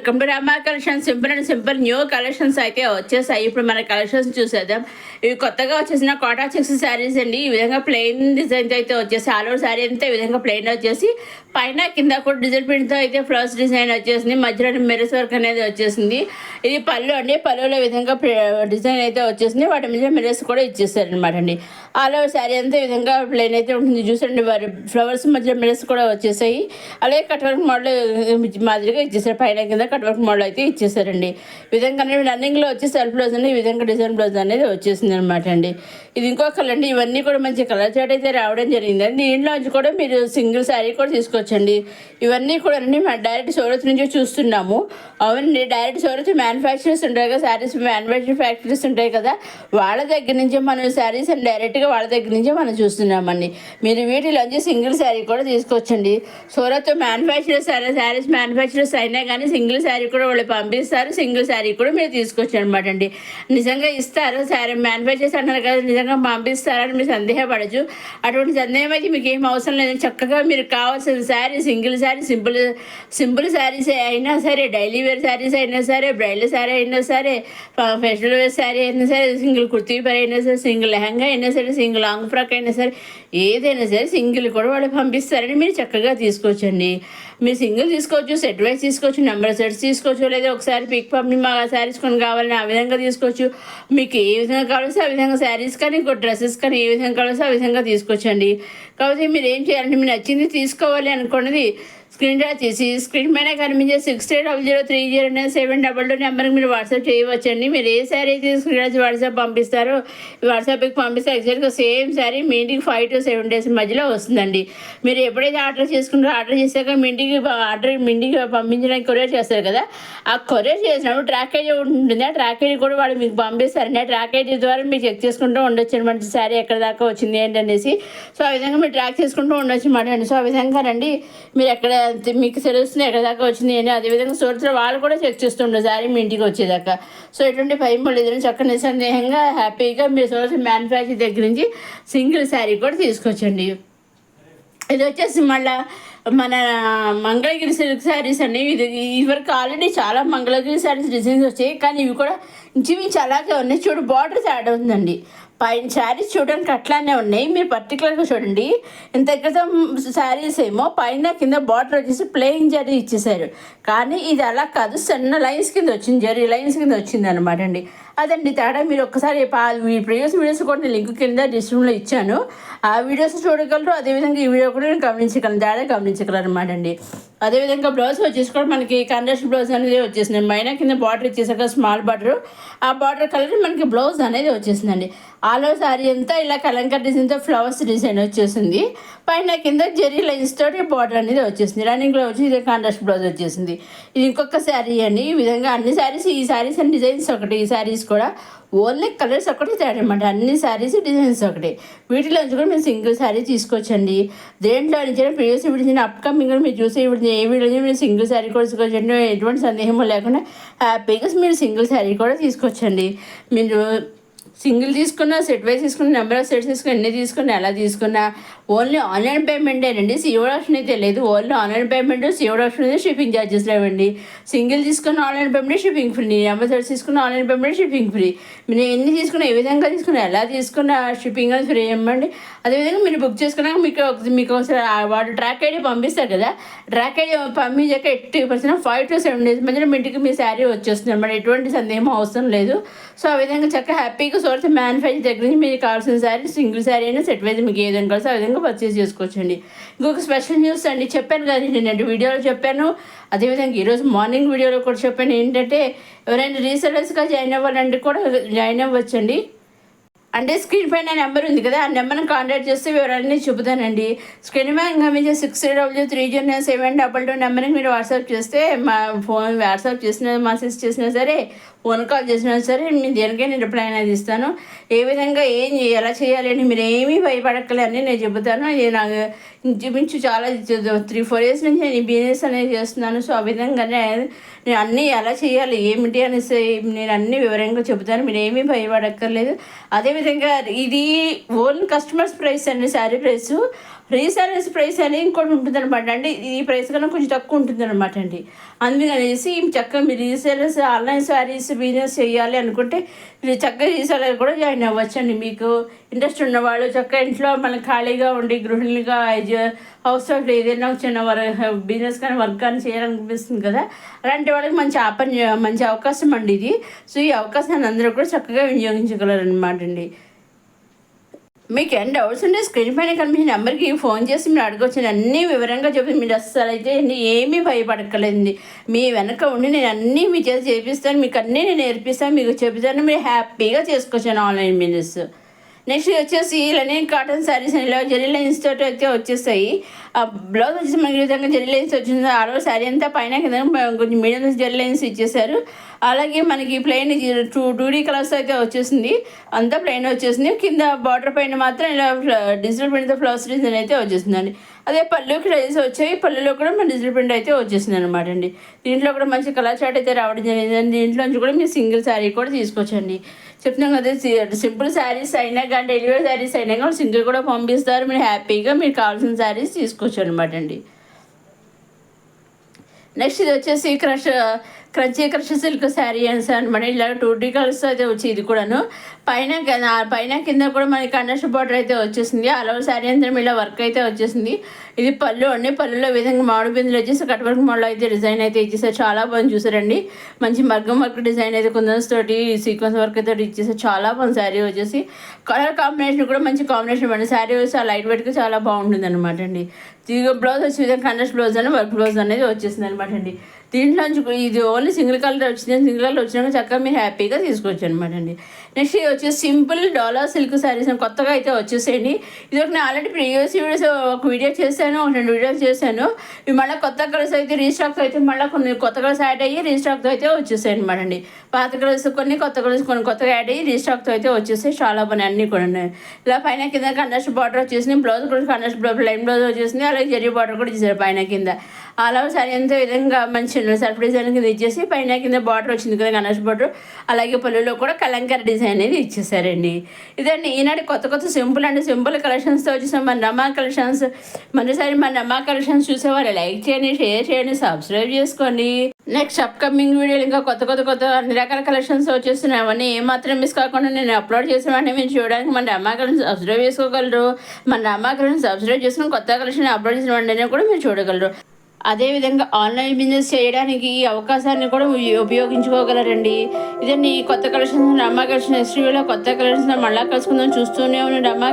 Welcome to Rama collection. Simple and simple new collections అయితే వచ్చేసాయి. ఇప్పుడు మన కలెక్షన్స్ చూసేద్దాం. ఇవి కొత్తగా వచ్చేసిన కోటా చెక్స్ శారీస్ అండి. ఈ విధంగా ప్లెయిన్ డిజైన్తో అయితే వచ్చేసి ఆల్ ఓవర్ శారీ అంతా ఈ విధంగా ప్లెయిన్ వచ్చేసి పైన కింద కూడా డిజైన్ ప్రింట్తో అయితే ఫ్లవర్స్ డిజైన్ వచ్చేసింది. మధ్యలో మెరస్ వర్క్ అనేది వచ్చేసింది. ఇది పళ్ళు అండి. పళ్ళులో విధంగా డిజైన్ అయితే వచ్చేసింది. వాటి మీద మెరస్ కూడా ఇచ్చేస్తారు అనమాట అండి. ఆల్ ఓవర్ శారీ అంతా ఈ విధంగా ప్లెయిన్ అయితే ఉంటుంది. చూసండి, వారి ఫ్లవర్స్ మధ్యలో మెరస్ కూడా వచ్చేసాయి. అలాగే కట్ వర్క్ మోడల్ మాదిరిగా ఇచ్చేసారు. పైన కింద కట్ వర్క్ మోడల్ అయితే ఇచ్చేసారండి. ఈ విధంగా రన్నింగ్లో వచ్చి సెల్ఫ్ బ్లౌజ్ అండి. ఈ విధంగా డిజైన్ బ్లౌజ్ అనేది వచ్చేసింది అనమాట అండి. ఇది ఇంకో కలర్ అండి. ఇవన్నీ కూడా మంచి కలర్ చాట్ అయితే రావడం జరిగిందండి. దీంట్లోంచి కూడా మీరు సింగిల్ శారీ కూడా తీసుకోవచ్చండి. ఇవన్నీ కూడా అండి మనం డైరెక్ట్ సూరత్ నుంచి చూస్తున్నాము. అవునండి, డైరెక్ట్ సూరత్ మ్యానుఫ్యాక్చరర్స్ ఉంటాయి కదా, శారీస్ మ్యానుఫ్యాక్చరింగ్ ఫ్యాక్టరీస్ ఉంటాయి కదా, వాళ్ళ దగ్గర నుంచే మనం శారీస్ అండ్ డైరెక్ట్గా వాళ్ళ దగ్గర నుంచే మనం చూస్తున్నామండి. మీరు వీటిలోంచి సింగిల్ శారీ కూడా తీసుకోవచ్చండి. సూరత్ మ్యానుఫ్యాక్చరర్స్ శారీస్ మ్యానుఫ్యాక్చరర్స్ అయినా కానీ సింగిల్ శారీ కూడా వాళ్ళు పంపిస్తారు. సింగిల్ శారీ కూడా మీరు తీసుకోవచ్చు అనమాట అండి. నిజంగా ఇస్తారు, శారీ మ్యానుఫ్యాక్చరర్స్ అంటారు కదా, నిజంగా పంపిస్తారని మీరు సందేహపడచ్చు. అటువంటి సందేహం అయితే మీకు ఏం అవసరం లేదు. చక్కగా మీరు కావాల్సిన శారీ సింగిల్ శారీ సింపుల్ శారీస్ అయినా సరే, డైలీ వేర్ శారీస్ అయినా సరే, బ్రైడల్ శారీ అయినా సరే, ఫెస్టివల్ వేర్ శారీ అయినా సరే, సింగిల్ కుర్తీ పై అయినా సరే, సింగిల్ లెహంగా అయినా సరే, సింగిల్ లాంగ్ ఫ్రాక్ అయినా సరే, ఏదైనా సరే సింగిల్ కూడా వాళ్ళు పంపిస్తారని మీరు చక్కగా తీసుకోవచ్చండి. మీరు సింగిల్ తీసుకోవచ్చు, సెట్ వైజ్ తీసుకోవచ్చు, నెంబర్ సెట్స్ తీసుకోవచ్చు, లేదా ఒకసారి పిక్ పంపి మా శారీస్ కొని కావాలని ఆ విధంగా తీసుకోవచ్చు. మీకు ఏ విధంగా కావాల్సి ఆ విధంగా శారీస్ కానీ ఇంకో డ్రెస్సెస్ కానీ ఏ విధంగా కావాల్సి ఆ విధంగా తీసుకోవచ్చండి. కాబట్టి మీరు ఏం చేయాలంటే మీరు నచ్చింది తీసుకోవాలి అనుకున్నది స్క్రీన్ డ్రా చేసి స్క్రీన్ పైన కనిపించే 6800309722 నెంబర్కి మీరు వాట్సాప్ చేయవచ్చండి. మీరు ఏ శారీ అయితే స్క్రీన్ డ్రా వాట్సాప్ పంపిస్తారో వాట్సాప్కి పంపిస్తే ఎగ్జాక్ట్గా సేమ్ శారీ మీ ఇంటికి 5 to 7 days మధ్యలో వస్తుందండి. మీరు ఎప్పుడైతే ఆర్డర్ చేసుకుంటారో ఆర్డర్ చేశాక మీ ఇంటికి పంపించడానికి కొరియర్ చేస్తారు కదా, ఆ కొరియర్ చేసినప్పుడు ట్రాక్ ఐడి ఉంటుంది. ఆ ట్రాక్ ఐడి కూడా వాళ్ళు మీకు పంపిస్తారండి. ఆ ట్రాక్ ఐడి ద్వారా మీరు చెక్ చేసుకుంటూ ఉండొచ్చు అనమాట, శారీ ఎక్కడ దాకా వచ్చింది ఏంటనేసి. సో ఆ విధంగా మీరు ట్రాక్ చేసుకుంటూ ఉండొచ్చు అనమాట అండి. సో ఆ విధంగా రండి, మీరు ఎక్కడ మీకు తెలుస్తుంది ఎక్కడ దాకా వచ్చింది అని. అదేవిధంగా సూరత్లో వాళ్ళు కూడా చెక్ చేస్తుంటారు శారీ మీ ఇంటికి వచ్చేదాకా. సో ఎటువంటి భయం లేదని చక్కగా నిస్సందేహంగా హ్యాపీగా మీరు సూరత్ మ్యానుఫ్యాక్చర్ దగ్గర నుంచి సింగిల్ శారీ కూడా తీసుకొచ్చండి. ఇది వచ్చేసి మళ్ళీ మన మంగళగిరి సిల్క్ శారీస్ అండి. ఇదివరకు ఆల్రెడీ చాలా మంగళగిరి శారీస్ డిజైన్స్ వచ్చాయి, కానీ ఇవి కూడా ఇంచుమించు అలాగే ఉన్నాయి. చూడు, బార్డర్స్ యాడ్ అవుతుందండి. పైన శారీస్ చూడడానికి అట్లానే ఉన్నాయి. మీరు పర్టికులర్గా చూడండి, ఇంత క్రితం శారీస్ ఏమో పైన కింద బార్డర్ వచ్చేసి ప్లెయిన్ జరీ ఇచ్చేసారు, కానీ ఇది అలా కాదు, సన్న లైన్స్ కింద వచ్చింది, జరీ లైన్స్ కింద వచ్చింది అనమాట అండి. అదండి తేడా. మీరు ఒక్కసారి ప్రీవియస్ వీడియోస్ కూడా నేను లింక్ కింద డిస్క్రిప్షన్లో ఇచ్చాను, ఆ వీడియోస్ చూడగలరు. అదేవిధంగా ఈ వీడియో కూడా నేను తేడా గమనించగలరు అనమాట అండి. అదేవిధంగా బ్లౌజ్ వచ్చేసి కూడా మనకి కాంట్రాస్ట్ బ్లౌజ్ అనేది వచ్చేసింది. మైనా కింద బార్డర్ ఇచ్చేసాక స్మాల్ బార్డర్, ఆ బార్డర్ కలర్ మనకి బ్లౌజ్ అనేది వచ్చేసిందండి. ఆల్ ఓవర్ శారీ అంతా ఇలా కలంకర్ డిజైన్తో ఫ్లవర్స్ డిజైన్ వచ్చేసింది. పైన కింద జెరీ లైన్స్ తోటి బార్డర్ అనేది వచ్చేసింది. రన్నింగ్లో వచ్చి ఇది కాంట్రాస్ట్ బ్లౌజ్ వచ్చేసింది. ఇది ఇంకొక శారీ అండి. ఈ విధంగా అన్ని శారీస్, ఈ శారీస్ అండ్ డిజైన్స్ ఒకటి, ఈ శారీస్ కూడా ఓన్లీ కలర్స్ ఒకటి తేడనమాట. అన్ని శారీస్ డిజైన్స్ ఒకటి. వీటిలోంచి కూడా మీరు సింగిల్ శారీ తీసుకోవచ్చండి. దేంట్లో నుంచి ప్రీవియస్ వీడియో అప్కమింగ్ మీరు చూసే ఏ వీడియో మీరు సింగిల్ శారీ కూడా తీసుకోవచ్చండి. ఎటువంటి సందేహం లేకుండా హ్యాపీగా మీరు సింగిల్ శారీ కూడా తీసుకోవచ్చండి. మీరు సింగిల్ తీసుకున్నా, సెట్ వైజ్ తీసుకున్న, నెంబర్ ఆఫ్ సెట్స్ తీసుకుని, ఎన్ని తీసుకున్నా, ఎలా తీసుకున్నా ఓన్లీ ఆన్లైన్ పేమెంటేనండి. సిఓడి ఆప్షన్ అయితే లేదు. Only online payment, COD option అయితే షిప్పింగ్ ఛార్జెస్ లేవండి. సింగిల్ తీసుకున్న online payment shipping free, number sets తీసుకున్న ఆన్లైన్ పేమెంట్ షిప్పింగ్ ఫ్రీ. మీరు ఎన్ని తీసుకున్నా, ఏ విధంగా తీసుకున్నా, ఎలా తీసుకున్నా షిప్పింగ్ అనేది ఫ్రీ ఇవ్వండి. అదేవిధంగా మీరు బుక్ చేసుకున్నాక మీకు ఒకసారి వాడు ట్రాక్ ఐడి పంపిస్తారు కదా, ట్రాక్ ఐడి పంపించాక 80% 5 to 7 days మధ్యలో మీ ఇంటికి మీ శారీ వచ్చేస్తుంది అన్నమాట. ఎటువంటి సందేహం అవసరం లేదు. సో ఆ విధంగా చక్కగా హ్యాపీగా సూరత్ మ్యానుఫ్యాక్చర్ దగ్గర నుంచి మీకు కావాల్సిన శారీ సింగిల్ శారీ అయినా సెట్ వైజ్ మీకు ఏ విధంగా కావాల్సి ఆ విధంగా పర్చేస్ చేసుకోవచ్చండి. ఇంకొక స్పెషల్ న్యూస్ అండి, చెప్పాను కదా నేను వీడియోలో చెప్పాను, అదేవిధంగా ఈరోజు మార్నింగ్ వీడియోలో కూడా చెప్పాను. ఏంటంటే ఎవరైనా రీసెలర్స్గా జాయిన్ అవ్వాలంటే కూడా జాయిన్ అవ్వచ్చండి. అంటే స్క్రీన్ పైన నెంబర్ ఉంది కదా, ఆ నెంబర్ని కాంటాక్ట్ చేస్తే వివరాలన్నీ చూపుతానండి. స్క్రీన్ పైన గమనించే 6800309722 నెంబర్కి మీరు వాట్సాప్ చేస్తే మా ఫోన్ వాట్సాప్ చేసినా, మెసేజ్ చేసినా సరే, ఫోన్ కాల్ చేసినా సరే, నేను దేనికైనా రిప్లై అనేది ఇస్తాను. ఏ విధంగా ఎలా చేయాలి అని మీరు ఏమీ భయపడక్కలే అని నేను చెబుతాను. ఇది నాకు ఇంచుమించు చాలా 3-4 years నుంచి నేను బిజినెస్ అనేది చేస్తున్నాను. సో ఆ విధంగానే నేను అన్నీ ఎలా చేయాలి ఏమిటి అనేసి నేను అన్నీ వివరంగా చెబుతాను. మీరు ఏమీ భయపడక్కర్లేదు. అదేవిధంగా ఇది ఓన్ కస్టమర్స్ ప్రైస్ అండి, శారీ ప్రైస్. రీసెలర్స్ ప్రైస్ అనేది ఇంకోటి ఉంటుందన్నమాట అండి. ఈ ప్రైస్ కన్నా కొంచెం తక్కువ ఉంటుందన్నమాట అండి. అందుకనేసి చక్కగా మీరు రీసెలర్స్ ఆన్లైన్ శారీస్ బిజినెస్ చేయాలి అనుకుంటే మీరు చక్కగా రీసెలర్ కూడా జాయిన్ అవ్వచ్చండి. మీకు ఇంట్రెస్ట్ ఉన్నవాళ్ళు చక్కగా ఇంట్లో మనకు ఖాళీగా ఉండి గృహిణులుగా హౌస్ వైఫ్ ఏదైనా చిన్న బిజినెస్ కానీ వర్క్ కానీ చేయాలనిపిస్తుంది కదా, అలాంటి వాళ్ళకి మంచి అవకాశం అండి ఇది. సో ఈ అవకాశాన్ని అందరూ కూడా చక్కగా వినియోగించగలరు అనమాట అండి. మీకు ఏం డౌట్స్ ఉంటే స్క్రీన్ పైన కనిపించిన నెంబర్కి ఫోన్ చేసి మీరు అడగవచ్చు. అన్నీ వివరంగా చెప్పి మీరు అస్సలు అయితే ఏమీ భయపడక్కర్లేదండి. మీ వెనక ఉండి నేను అన్నీ మీ చేసి చేపిస్తాను, మీకు అన్నీ నేను నేర్పిస్తాను, మీకు చెప్తాను, మీరు హ్యాపీగా చేసుకోవచ్చు ఆన్లైన్ బిజినెస్. నెక్స్ట్ వచ్చేసి లెనిన్ కాటన్ శారీస్ ఇలా జెరీ లైన్స్ తోటి అయితే వచ్చేస్తాయి. ఆ బ్లౌజ్ వచ్చేసి మనకి ఈ విధంగా జెరీ లైన్స్ వచ్చింది. ఆ రోజు శారీ అంతా పైన కింద కొంచెం మీడియం జెరీ లైన్స్ ఇచ్చేసారు. అలాగే మనకి ప్లెయిన్ 2D కలర్స్ అయితే వచ్చేసింది, అంతా ప్లెయిన్ వచ్చేసింది. కింద బార్డర్ పైన మాత్రం ఇలా డిజిటల్ ప్రింట్తో ఫ్లవర్స్ డిజైన్ అయితే వచ్చేసిందండి. అదే పళ్ళుకి రైస్ వచ్చాయి, పళ్ళులో కూడా మన డిజిటల్ ప్రింట్ అయితే వచ్చేసింది అనమాట అండి. దీంట్లో కూడా మంచి కలర్ చార్ట్ అయితే రావడం జరిగింది. దీంట్లో నుంచి కూడా మీరు సింగిల్ శారీ కూడా తీసుకోవచ్చండి. చెప్తున్నాం కదా, సింపుల్ శారీస్ అయినా కానీ డెలివరీ శారీస్ అయినా కానీ సింగిల్ కూడా పంపిస్తారు. మీరు హ్యాపీగా మీకు కావాల్సిన శారీస్ తీసుకోవచ్చు అనమాట అండి. నెక్స్ట్ ఇది వచ్చేసి క్రంచీ క్రష్ సిల్క్ శారీ అనమాట. ఇలా 2D కలర్స్ అయితే వచ్చి ఇది కూడాను పైన కింద కూడా మనకి కండస్ట్ బార్డర్ అయితే వచ్చేసింది. అలవ శారీ అంతా ఇలా వర్క్ అయితే వచ్చేసింది. ఇది పళ్ళు అండి. పళ్ళులో విధంగా మామిడి బిందులు వచ్చేసి కట్ వర్క్ మోడల్ అయితే డిజైన్ అయితే ఇచ్చేసారు. చాలా బాగుంది చూసారండి. మంచి మగ్గం వర్క్ డిజైన్ అయితే కుందన్స్ తోటి సీక్వెన్స్ వర్క్ అయితే ఇచ్చేసారు. చాలా బాగుంది శారీ వచ్చేసి. కలర్ కాంబినేషన్ కూడా మంచి కాంబినేషన్ అండి. శారీ వచ్చి లైట్ వెయిట్గా చాలా బాగుంటుంది అనమాట అండి. బ్లౌజ్ వచ్చే విధంగా కండస్ట్ బ్లౌజ్ అని వర్క్ బ్లౌజ్ అనేది వచ్చేసింది అనమాట అండి. దీంట్లోంచి ఇది ఓన్లీ సింగిల్ కలర్ వచ్చింది. సింగిల్ కలర్ వచ్చినాక చక్కగా మీరు హ్యాపీగా తీసుకోవచ్చు అనమాట అండి. నెక్స్ట్ వచ్చేసి సింపుల్ డోలా సిల్క్ శారీస్ కొత్తగా అయితే వచ్చేసేయండి. ఇది ఒక నేను ఆల్రెడీ ప్రీవియస్ వీడియోస్ ఒక వీడియో చేశాను, 2 వీడియోస్ చేశాను. ఇవి మళ్ళీ కొత్త కలర్స్ అయితే రీస్టాక్స్ అయితే మళ్ళీ కొన్ని కొత్త కలర్స్ యాడ్ అయ్యి రీస్టాక్తో అయితే వచ్చేసాయి అనమాట అండి. పాత కలర్స్ కొన్ని కొత్త కలర్స్ కొన్ని కొత్తగా యాడ్ అయ్యి రీస్టాక్తో అయితే వచ్చేసాయి. చాలా బాగున్నాయి అన్నీ కూడా. ఇలా పైన కింద కండస్ట్ బార్డర్ వచ్చేసింది. బ్లౌజ్ కూడా కండస్ట్ లైన్ బ్లౌజ్ వచ్చేసింది. అలాగే జరీ బార్డర్ కూడా ఇచ్చారు పైన కింద. అలా శారీ అంతా విధంగా మంచి సెల్ఫ్ డిజైన్ కింద ఇచ్చేసి పైన కింద బార్డర్ వచ్చింది కదా గణేష్ బార్డర్. అలాగే పళ్ళులో కూడా కలంకారీ డిజైన్ అనేది ఇచ్చేసారండి. ఇదండి ఈనాటి కొత్త సింపుల్ అండి సింపుల్ కలెక్షన్స్తో వచ్చేసాం మన రమా కలెక్షన్స్. మరోసారి మన రమా కలెక్షన్స్ చూసేవారు లైక్ చేయండి, షేర్ చేయండి, సబ్స్క్రైబ్ చేసుకోండి. నెక్స్ట్ అప్కమింగ్ వీడియోలు ఇంకా కొత్త అన్ని రకాల కలెక్షన్స్ వచ్చేస్తున్నాయి. అవన్నీ ఏమాత్రం మిస్ కాకుండా నేను అప్లోడ్ చేసిన వెంటనే మీరు చూడడానికి మన రమా కలెక్షన్ సబ్స్క్రైబ్ చేసుకోగలరు. మన రమా కలెక్షన్ సబ్స్క్రైబ్ చేసుకుని కొత్త కలెక్షన్ అప్లోడ్ చేసిన వెంటనే కూడా మీరు చూడగలరు. అదేవిధంగా ఆన్లైన్ బిజినెస్ చేయడానికి ఈ అవకాశాన్ని కూడా ఉపయోగించుకోగలరండి. ఇదండి కొత్త కలెక్షన్స్ రమా కలెక్షన్. నెక్స్ట్ వీడియోలో కొత్త కలెక్షన్స్ మళ్ళీ కలుసుకుందాం. చూస్తూనే ఉన్న రమా